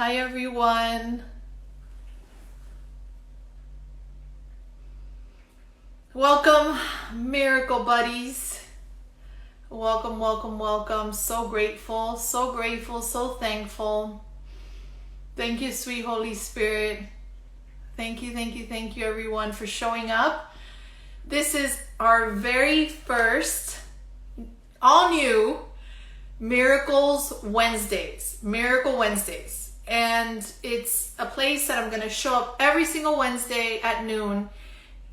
Hi everyone. Welcome, Miracle Buddies. Welcome, welcome, welcome. So grateful, so thankful. Thank you, sweet Holy Spirit. Thank you everyone for showing up. This is our very first all new Miracle Wednesdays. And it's a place that I'm going to show up every single Wednesday at noon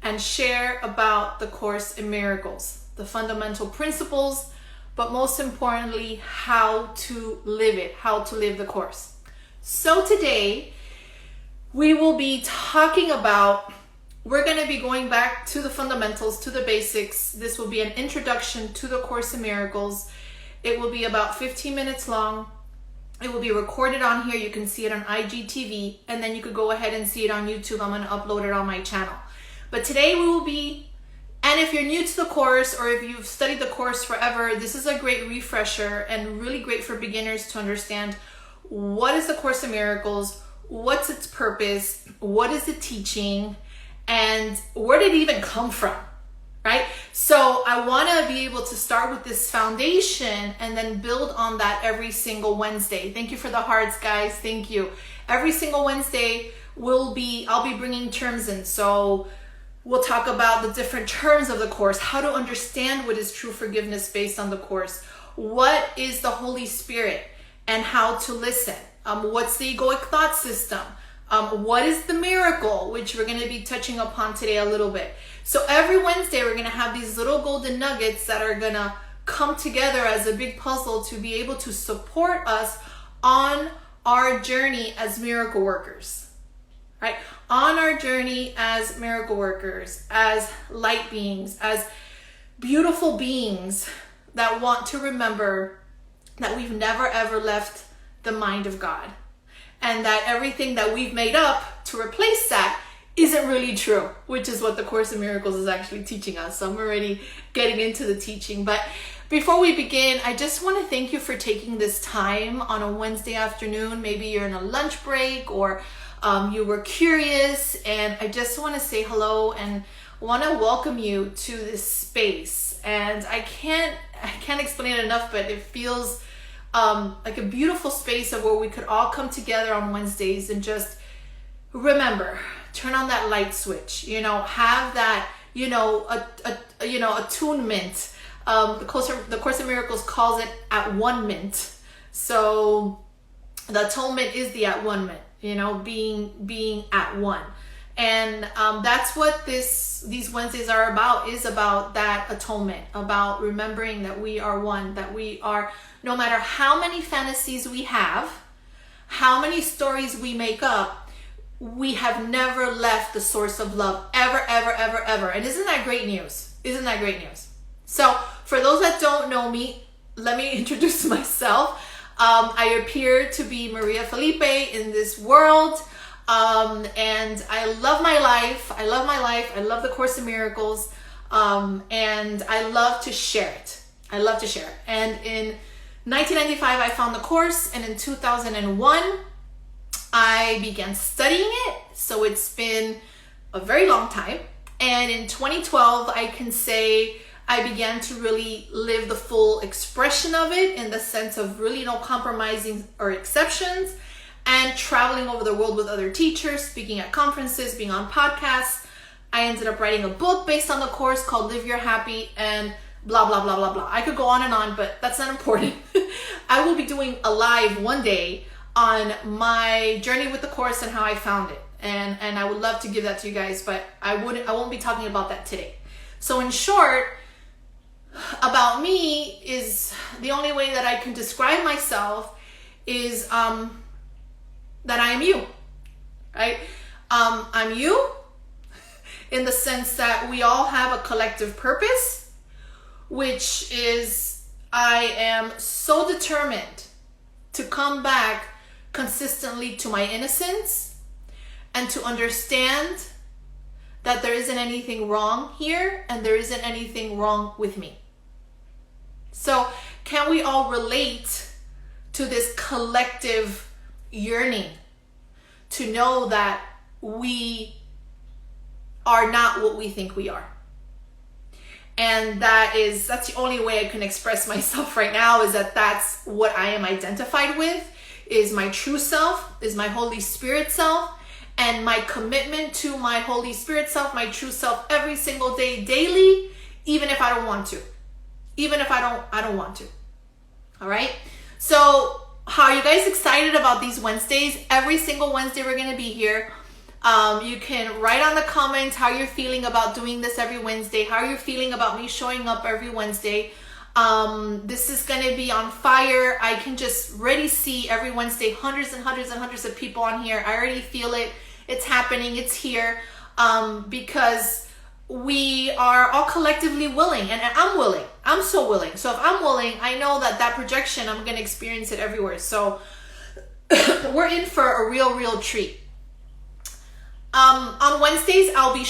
and share about the Course in Miracles, the fundamental principles, but most importantly, how to live it, how to live the Course. So today, we will be talking about, we're going to be going back to the fundamentals, to the basics. This will be an introduction to the Course in Miracles. It will be about 15 minutes long. It will be recorded on here. You can see it on IGTV, and then you could go ahead and see it on YouTube. I'm going to upload it on my channel. But today we will be, and if you're new to the Course or if you've studied the Course forever, this is a great refresher and really great for beginners to understand what is the Course in Miracles, what's its purpose, what is it teaching, and where did it even come from, right? So I want to be able to start with this foundation and then build on that every single Wednesday. Thank you for the hearts, guys. Thank you. Every single Wednesday I'll be bringing terms in. So we'll talk about the different terms of the Course, how to understand what is true forgiveness based on the Course, what is the Holy Spirit and how to listen, what's the egoic thought system, what is the miracle, which we're going to be touching upon today a little bit. So every Wednesday, we're going to have these little golden nuggets that are going to come together as a big puzzle to be able to support us on our journey as miracle workers, right? On our journey as miracle workers, as light beings, as beautiful beings that want to remember that we've never ever left the mind of God, and that everything that we've made up to replace that isn't really true, which is what the Course in Miracles is actually teaching us. So I'm already getting into the teaching. But before we begin, I just want to thank you for taking this time on a Wednesday afternoon. Maybe you're in a lunch break or you were curious, and I just want to say hello and want to welcome you to this space. And I can't explain it enough, but it feels like a beautiful space of where we could all come together on Wednesdays and just remember, turn on that light switch, have that, attunement. The Course in Miracles calls it at one mint. So the atonement is the at one mint, being at one. And that's what these Wednesdays are about, is about that atonement, about remembering that we are one, that we are, no matter how many fantasies we have, how many stories we make up, we have never left the source of love, ever, ever, ever, ever. And isn't that great news? So for those that don't know me, let me introduce myself. I appear to be Maria Felipe in this world. And I love my life. I love the Course in Miracles. And I love to share it. And in 1995, I found the Course, and in 2001, I began studying it. So it's been a very long time. And in 2012, I can say I began to really live the full expression of it, in the sense of really no compromising or exceptions, and traveling over the world with other teachers, speaking at conferences, being on podcasts. I ended up writing a book based on the Course called Live Your Happy, and blah, blah, blah, blah, blah. I could go on and on, but that's not important. I will be doing a live one day on my journey with the Course and how I found it. And I would love to give that to you guys, but I won't be talking about that today. So in short, about me is, the only way that I can describe myself is that I am you, right? I'm you in the sense that we all have a collective purpose, which is I am so determined to come back consistently to my innocence and to understand that there isn't anything wrong here and there isn't anything wrong with me. So can we all relate to this collective yearning to know that we are not what we think we are. And that's the only way I can express myself right now, is that that's what I am identified with, is my true self, is my Holy Spirit self, and my commitment to my Holy Spirit self, my true self, every single day, daily, even if I don't want to. Even if I don't want to. All right? So, how are you guys excited about these Wednesdays? Every single Wednesday we're going to be here. You can write on the comments how you're feeling about doing this every Wednesday, how you're feeling about me showing up every Wednesday. This is going to be on fire. I can just already see every Wednesday hundreds and hundreds and hundreds of people on here. I already feel it. It's happening. It's here. Because we are all collectively willing, and I'm willing. I'm so willing. So if I'm willing, I know that projection, I'm going to experience it everywhere. So we're in for a real treat. On Wednesdays, I'll be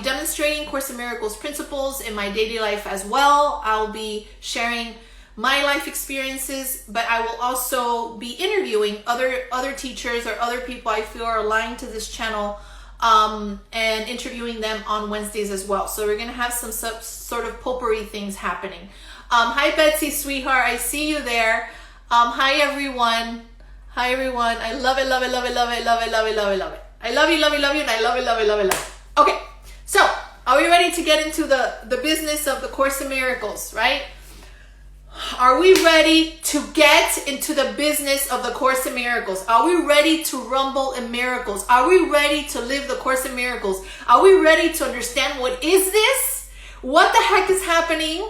demonstrating Course in Miracles principles in my daily life as well. I'll be sharing my life experiences, but I will also be interviewing other teachers or other people I feel are aligned to this channel, and interviewing them on Wednesdays as well. So we're going to have some sort of potpourri things happening. Hi, Betsy, sweetheart. I see you there. Hi, everyone. Hi, everyone. I love it, love it, love it, love it, love it, love it, love it, love it. I love you, and I love it, love it, love it, love it. Okay, so are we ready to get into the business of the Course in Miracles, right? Are we ready to get into the business of the Course in Miracles? Are we ready to rumble in miracles? Are we ready to live the Course in Miracles? Are we ready to understand what is this? What the heck is happening?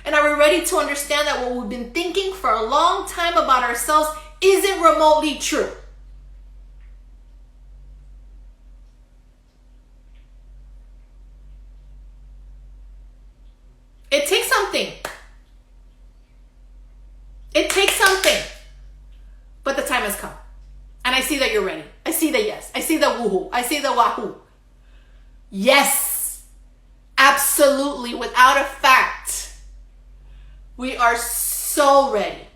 And are we ready to understand that what we've been thinking for a long time about ourselves isn't remotely true? It takes something. It takes something. But the time has come. And I see that you're ready. I see the yes. I see the woohoo. I see the wahoo. Yes. Absolutely. Without a fact. We are so ready.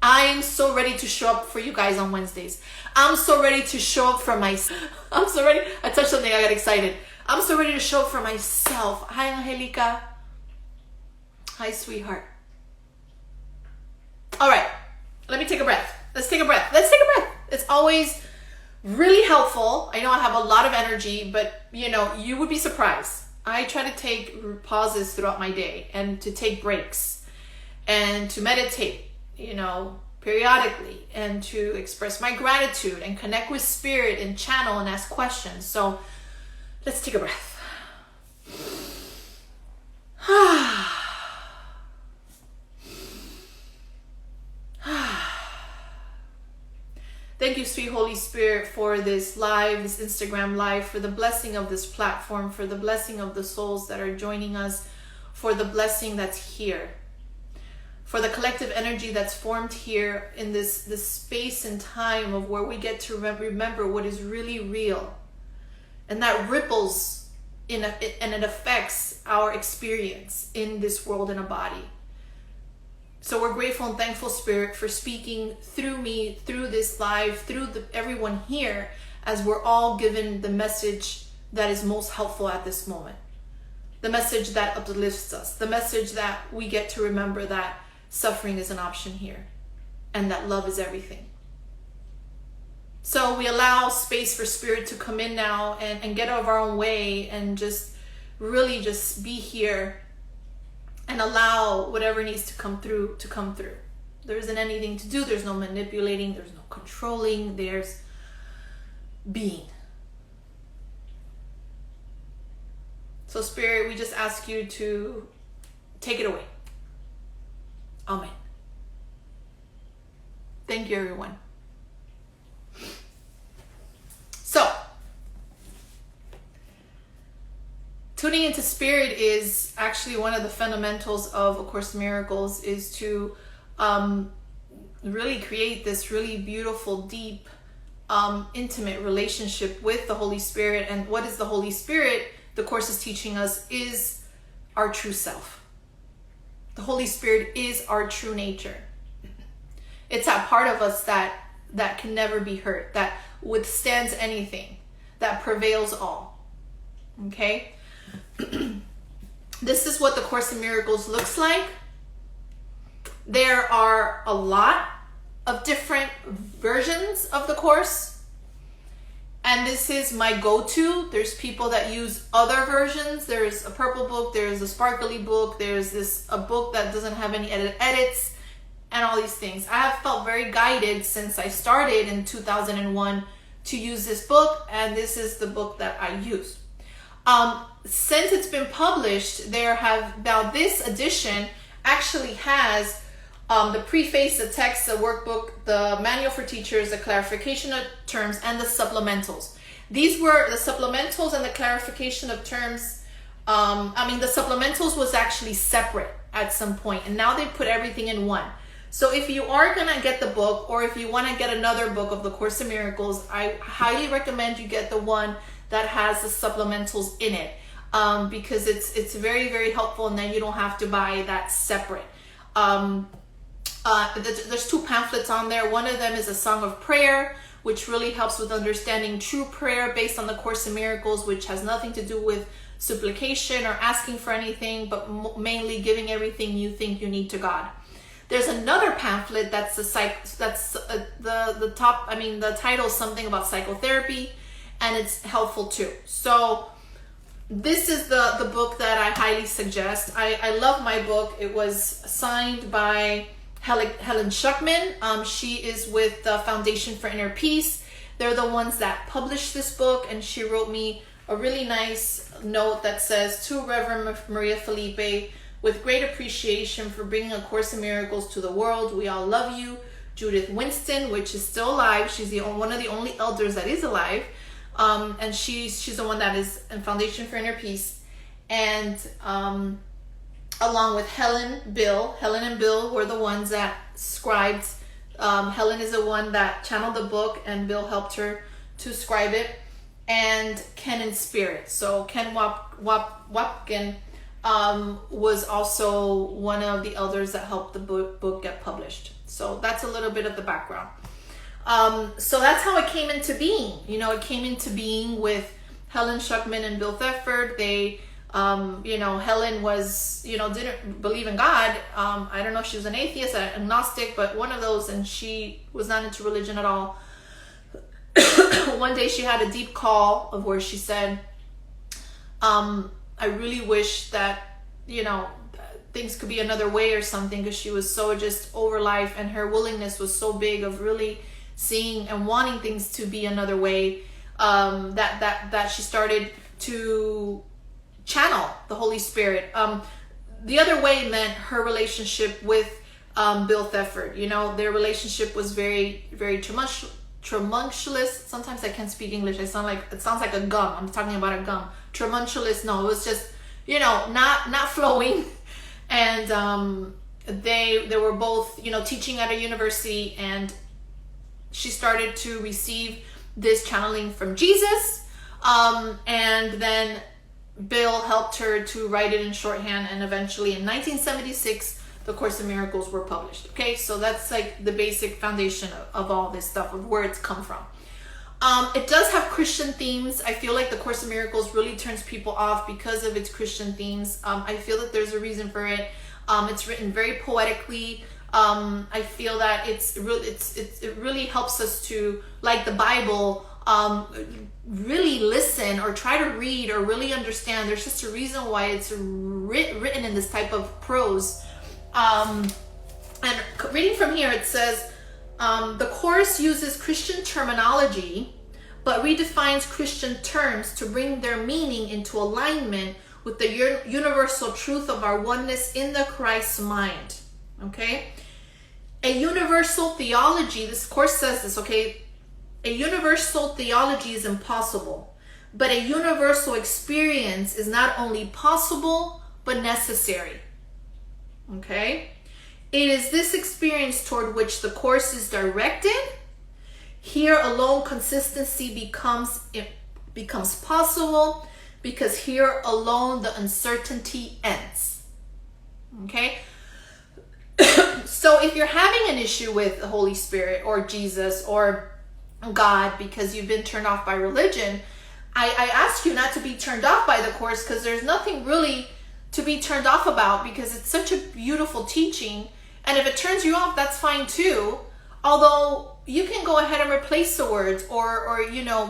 I am so ready to show up for you guys on Wednesdays. I'm so ready to show up for myself. I'm so ready. I touched something. I got excited. I'm so ready to show up for myself. Hi, Angelica. Hi, sweetheart. All right. Let me take a breath. Let's take a breath. It's always really helpful. I know I have a lot of energy, but you would be surprised. I try to take pauses throughout my day and to take breaks and to meditate, periodically, and to express my gratitude and connect with spirit and channel and ask questions. So let's take a breath. Thank you, sweet Holy Spirit, for this Instagram live, for the blessing of this platform, for the blessing of the souls that are joining us, for the blessing that's here, for the collective energy that's formed here in this space and time of where we get to remember what is really real. And that ripples and it affects our experience in this world in a body. So we're grateful and thankful, Spirit, for speaking through me, through this live, through everyone here, as we're all given the message that is most helpful at this moment. The message that uplifts us. The message that we get to remember that suffering is an option here and that love is everything. So we allow space for Spirit to come in now and get out of our own way and just really just be here and allow whatever needs to come through to come through. There isn't anything to do. There's no manipulating. There's no controlling. There's being. So Spirit, we just ask you to take it away. Amen. Thank you, everyone. So, tuning into Spirit is actually one of the fundamentals of A Course in Miracles, is to really create this really beautiful, deep, intimate relationship with the Holy Spirit. And what is the Holy Spirit? The Course is teaching us is our true self. The Holy Spirit is our true nature. It's that part of us that can never be hurt, that withstands anything, that prevails all. Okay? This is what the Course in Miracles looks like. There are a lot of different versions of the Course, and this is my go-to. There's people that use other versions. There's a purple book, there's a sparkly book, there's a book that doesn't have any edits, and all these things. I have felt very guided since I started in 2001 to use this book, and this is the book that I use. Since it's been published, now this edition actually has the preface, the text, the workbook, the manual for teachers, the clarification of terms, and the supplementals. These were the supplementals and the clarification of terms. The supplementals was actually separate at some point, and now they put everything in one. So if you are going to get the book, or if you want to get another book of the Course in Miracles, I highly recommend you get the one that has the supplementals in it, because it's very, very helpful, and then you don't have to buy that separate. There's two pamphlets on there. One of them is a Song of Prayer, which really helps with understanding true prayer based on the Course in Miracles, which has nothing to do with supplication or asking for anything, but mainly giving everything you think you need to God. There's another pamphlet that's the title is something about psychotherapy, and it's helpful too. So this is the book that I highly suggest. I love my book. It was signed by Helen Schuckman. She is with the Foundation for Inner Peace. They're the ones that published this book, and she wrote me a really nice note that says, "To Reverend Maria Felipe, with great appreciation for bringing A Course in Miracles to the world. We all love you. Judith Winston," which is still alive. She's one of the only elders that is alive. And she's the one that is in Foundation for Inner Peace. And along with Helen and Bill were the ones that scribed. Helen is the one that channeled the book, and Bill helped her to scribe it. And Ken in spirit. So Ken Wapkin was also one of the elders that helped the book get published. So that's a little bit of the background. So that's how it came into being. It came into being with Helen Schuckman and Bill Thetford. They, Helen was, didn't believe in God. I don't know if she was an atheist, an agnostic, but one of those, and she was not into religion at all. One day she had a deep call of where she said, I really wish that, things could be another way or something, because she was so just over life, and her willingness was so big of really seeing and wanting things to be another way, that she started to channel the Holy Spirit. The other way meant her relationship with Bill Thetford. Their relationship was very, very tremulous. Sometimes I can't speak English. It sounds like a gum. I'm talking about a gum. Tremulous. No, it was just, not flowing. And they were both, teaching at a university, and she started to receive this channeling from Jesus. And then Bill helped her to write it in shorthand, and eventually in 1976, the Course in Miracles were published. Okay, so that's like the basic foundation of all this stuff, of where it's come from. It does have Christian themes. I feel like the Course in Miracles really turns people off because of its Christian themes. I feel that there's a reason for it. It's written very poetically. I feel that it really helps us to, like the Bible, really listen or try to read or really understand. There's just a reason why it's written in this type of prose. And reading from here, it says, the Course uses Christian terminology, but redefines Christian terms to bring their meaning into alignment with the universal truth of our oneness in the Christ mind. Okay? A universal theology, this Course says this, okay? A universal theology is impossible, but a universal experience is not only possible, but necessary. Okay? It is this experience toward which the Course is directed. Here alone consistency becomes possible, because here alone the uncertainty ends. Okay? So if you're having an issue with the Holy Spirit or Jesus or God because you've been turned off by religion, I ask you not to be turned off by the course, because there's nothing really to be turned off about, because it's such a beautiful teaching. And if it turns you off, that's fine too. Although you can go ahead and replace the words, or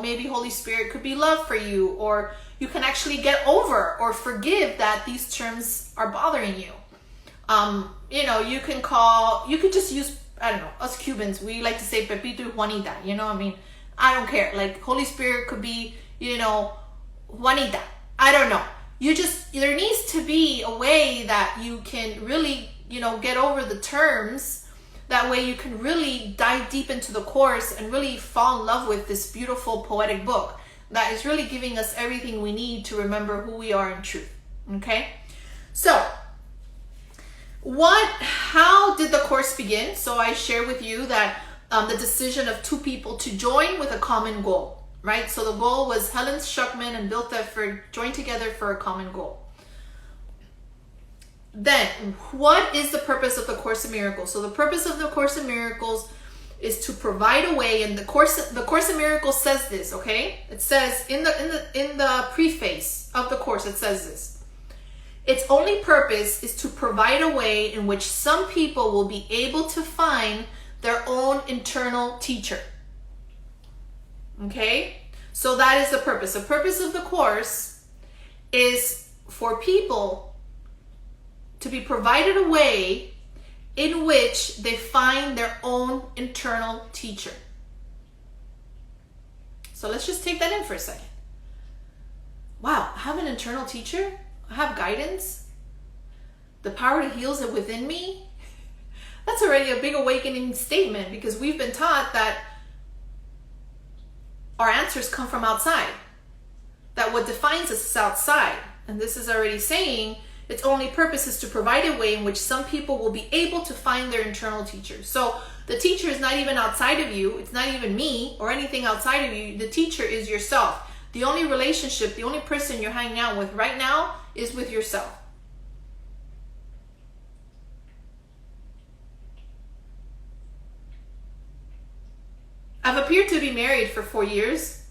maybe Holy Spirit could be love for you, or you can actually get over or forgive that these terms are bothering you. You could just use, I don't know, us Cubans, we like to say Pepito y Juanita, I don't care. Like Holy Spirit could be, Juanita. I don't know. There needs to be a way that you can really, get over the terms. That way you can really dive deep into the course and really fall in love with this beautiful poetic book that is really giving us everything we need to remember who we are in truth. Okay? So, how did the course begin? So I share with you that the decision of two people to join with a common goal, right? So the goal was Helen Schuckman and Bill Thetford joined together for a common goal. Then, what is the purpose of the Course in Miracles? So the purpose of the Course in Miracles is to provide a way, and the Course in Miracles says this, okay? It says in the preface of the course, it says this: its only purpose is to provide a way in which some people will be able to find their own internal teacher. Okay? So that is the purpose. The purpose of the course is for people to be provided a way in which they find their own internal teacher. So let's just take that in for a second. Wow, I have an internal teacher? I have guidance? The power to heal is within me? That's already a big awakening statement, because we've been taught that our answers come from outside. That what defines us is outside. And this is already saying its only purpose is to provide a way in which some people will be able to find their internal teacher. So the teacher is not even outside of you. It's not even me or anything outside of you. The teacher is yourself. The only relationship, the only person you're hanging out with right now is with yourself. I've appeared to be married for 4 years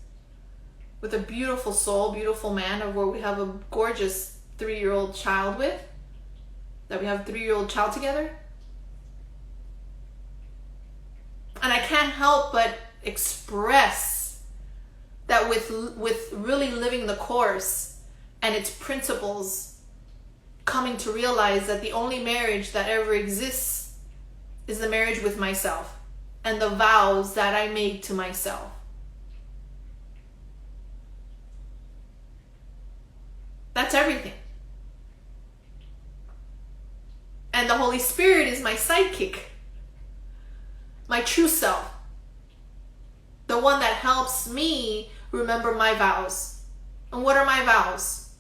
with a beautiful soul, beautiful man, where we have a gorgeous 3-year-old child with, that we have a 3-year-old child together. And I can't help but express that with really living the course and its principles, coming to realize that the only marriage that ever exists is the marriage with myself and the vows that I made to myself. That's everything. And the Holy Spirit is my sidekick, my true self, the one that helps me remember my vows. And what are my vows?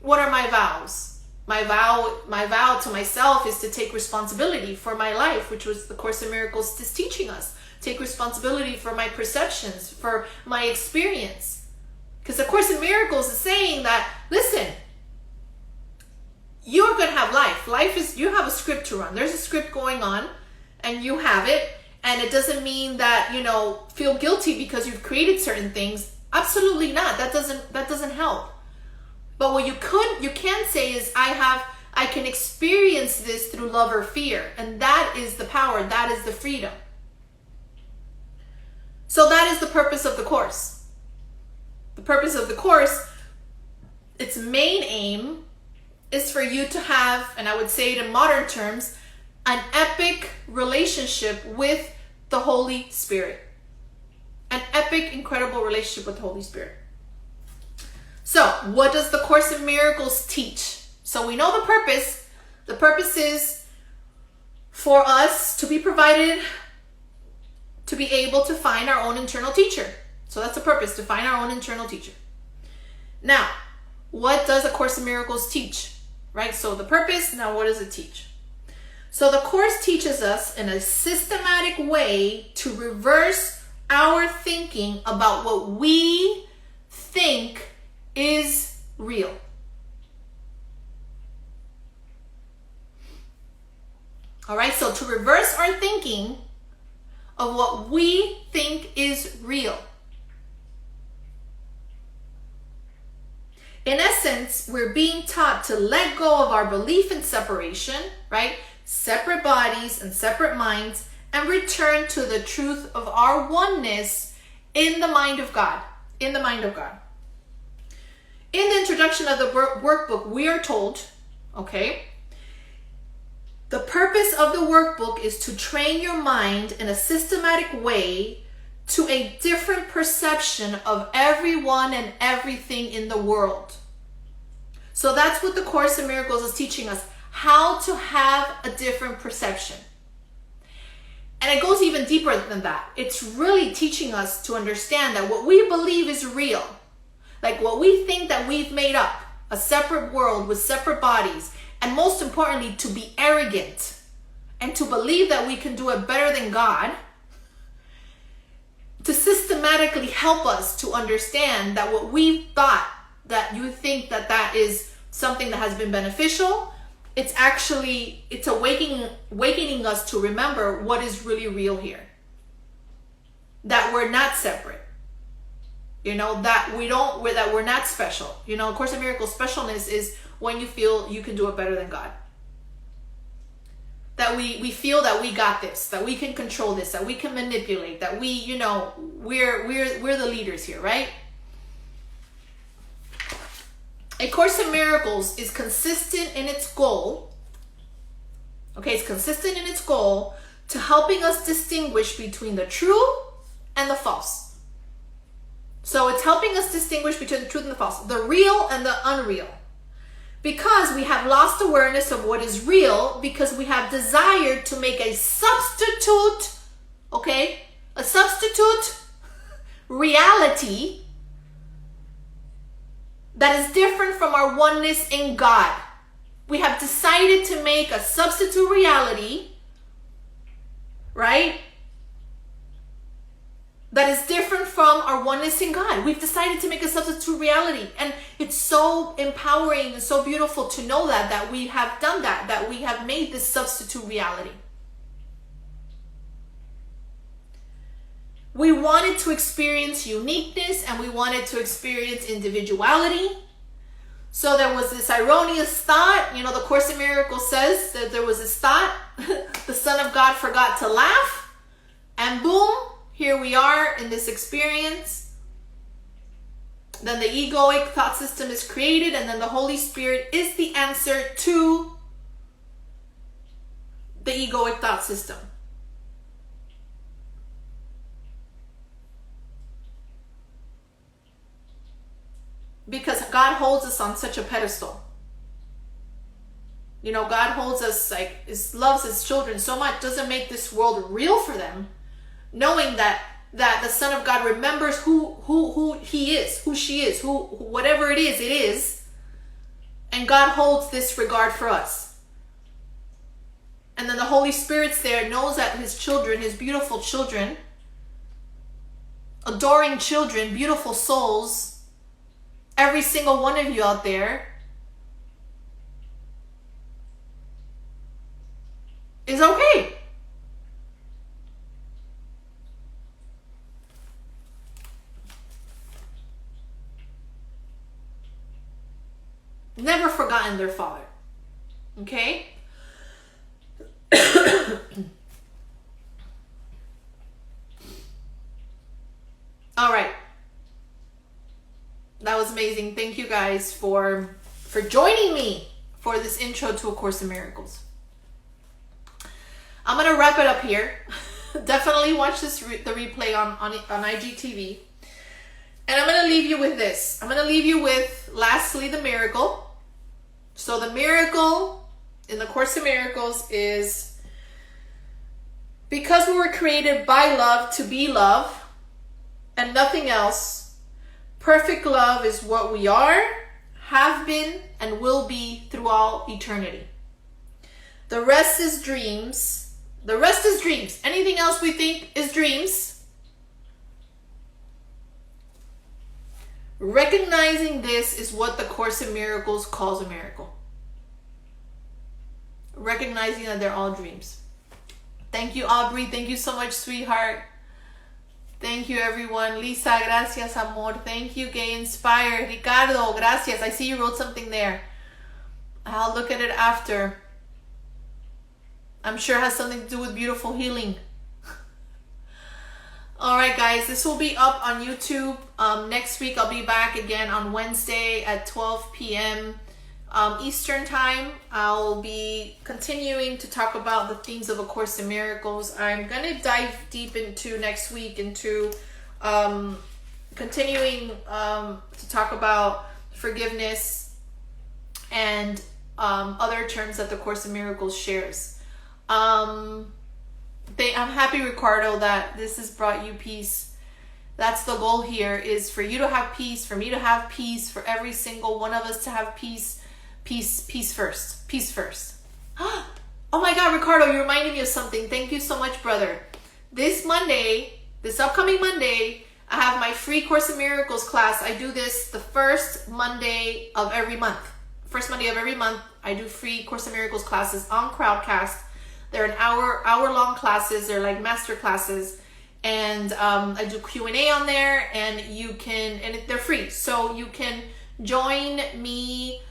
What are my vows? My vow to myself is to take responsibility for my life, which was the Course in Miracles is teaching us. Take responsibility for my perceptions, for my experience. Because the Course in Miracles is saying that, listen, you're going to have life. Life is, you have a script to run. There's a script going on and you have it. And it doesn't mean that, feel guilty because you've created certain things. Absolutely not. That doesn't help. But what you can say is, I can experience this through love or fear. And that is the power. That is the freedom. So that is the purpose of the course. The purpose of the course, its main aim is for you to have, and I would say it in modern terms, an epic relationship with the Holy Spirit. An epic, incredible relationship with the Holy Spirit. So, what does the Course in Miracles teach? So we know the purpose. The purpose is for us to be provided, to be able to find our own internal teacher. So that's the purpose, to find our own internal teacher. Now, what does A Course in Miracles teach? Right? So the purpose, now what does it teach? So the Course teaches us in a systematic way to reverse our thinking about what we think is real. to reverse our thinking of what we think is real. In essence, we're being taught to let go of our belief in separation, right? Separate bodies and separate minds, and return to the truth of our oneness in the mind of God. In the mind of God. In the introduction of the workbook, we are told, okay, the purpose of the workbook is to train your mind in a systematic way to a different perception of everyone and everything in the world. So that's what the Course in Miracles is teaching us, how to have a different perception. And it goes even deeper than that. It's really teaching us to understand that what we believe is real, like what we think that we've made up, a separate world with separate bodies, and most importantly, to be arrogant and to believe that we can do it better than God, to systematically help us to understand that what we thought that you think that that is something that has been beneficial, it's awakening us to remember what is really real here. That we're not separate. That we're not special. Of Course in Miracles, specialness is when you feel you can do it better than God. That we feel that we got this, that we can control this, that we can manipulate, that we're the leaders here, right? A Course in Miracles is consistent in its goal. Okay, it's consistent in its goal to helping us distinguish between the true and the false. So it's helping us distinguish between the truth and the false, the real and the unreal. Because we have lost awareness of what is real, because we have desired to make a substitute, okay? A substitute reality that is different from our oneness in God. We have decided to make a substitute reality, right? That is different from our oneness in God. We've decided to make a substitute reality. And it's so empowering and so beautiful to know that we have done that we have made this substitute reality. We wanted to experience uniqueness and we wanted to experience individuality. So there was this erroneous thought. The Course in Miracles says that there was this thought, the Son of God forgot to laugh, and boom, here we are in this experience. Then the egoic thought system is created, and then the Holy Spirit is the answer to the egoic thought system. Because God holds us on such a pedestal. God holds us loves his children so much, doesn't make this world real for them, knowing that the Son of God remembers who he is, who she is, whatever it is, and God holds this regard for us. And then the Holy Spirit's there, knows that his children, his beautiful children, adoring children, beautiful souls, every single one of you out there, is okay. Never forgotten their father. Okay? All right. That was amazing. Thank you guys for joining me for this intro to A Course in Miracles. I'm going to wrap it up here. Definitely watch the replay on IGTV. And I'm going to leave you with this. I'm going to leave you with, lastly, the miracle. So the miracle in the Course in Miracles is, because we were created by love to be love and nothing else, perfect love is what we are, have been, and will be throughout eternity. The rest is dreams. The rest is dreams. Anything else we think is dreams. Recognizing this is what the Course in Miracles calls a miracle. Recognizing that they're all dreams. Thank you, Aubrey. Thank you so much, sweetheart. Thank you, everyone. Lisa, gracias, amor. Thank you, Gay Inspired. Ricardo, gracias. I see you wrote something there. I'll look at it after. I'm sure it has something to do with beautiful healing. All right, guys, this will be up on YouTube. Next week, I'll be back again on Wednesday at 12 p.m. Eastern time. I'll be continuing to talk about the themes of A Course in Miracles. I'm going to dive deep into next week into continuing to talk about forgiveness and other terms that the Course in Miracles shares. I'm happy, Ricardo, that this has brought you peace. That's the goal here, is for you to have peace, for me to have peace, for every single one of us to have peace. Peace first. Peace first. Oh my God, Ricardo, you reminded me of something. Thank you so much, brother. This upcoming Monday, I have my free Course in Miracles class. I do this the first Monday of every month. First Monday of every month, I do free Course in Miracles classes on Crowdcast. They're an hour-long classes. They're like master classes. And I do Q&A on there, and they're free. So you can join me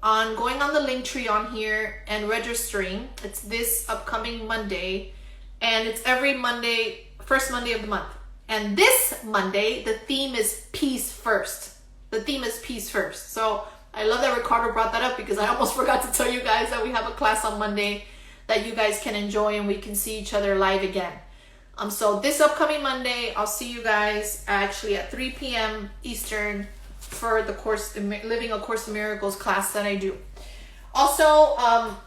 on going on the link tree on here and registering. It's this upcoming Monday, and it's every Monday, first Monday of the month. And this Monday, the theme is peace first. The theme is peace first. So I love that Ricardo brought that up, because I almost forgot to tell you guys that we have a class on Monday that you guys can enjoy, and we can see each other live again. So this upcoming Monday, I'll see you guys actually at 3 p.m. Eastern for the Living A Course in Miracles class that I do. Also,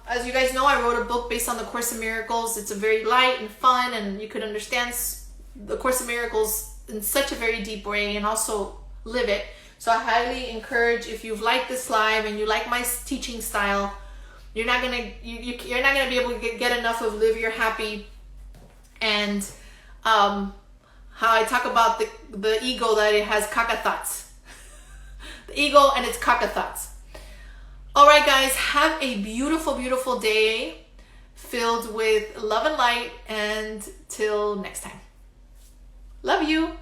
as you guys know, I wrote a book based on the Course in Miracles. It's a very light and fun, and you could understand the Course in Miracles in such a very deep way and also live it. So I highly encourage, if you've liked this live and you like my teaching style, you're not gonna be able to get enough of Live Your Happy, and how I talk about the ego, that it has caca thoughts. The ego and its caca thoughts. All right, guys, have a beautiful, beautiful day filled with love and light, and till next time. Love you.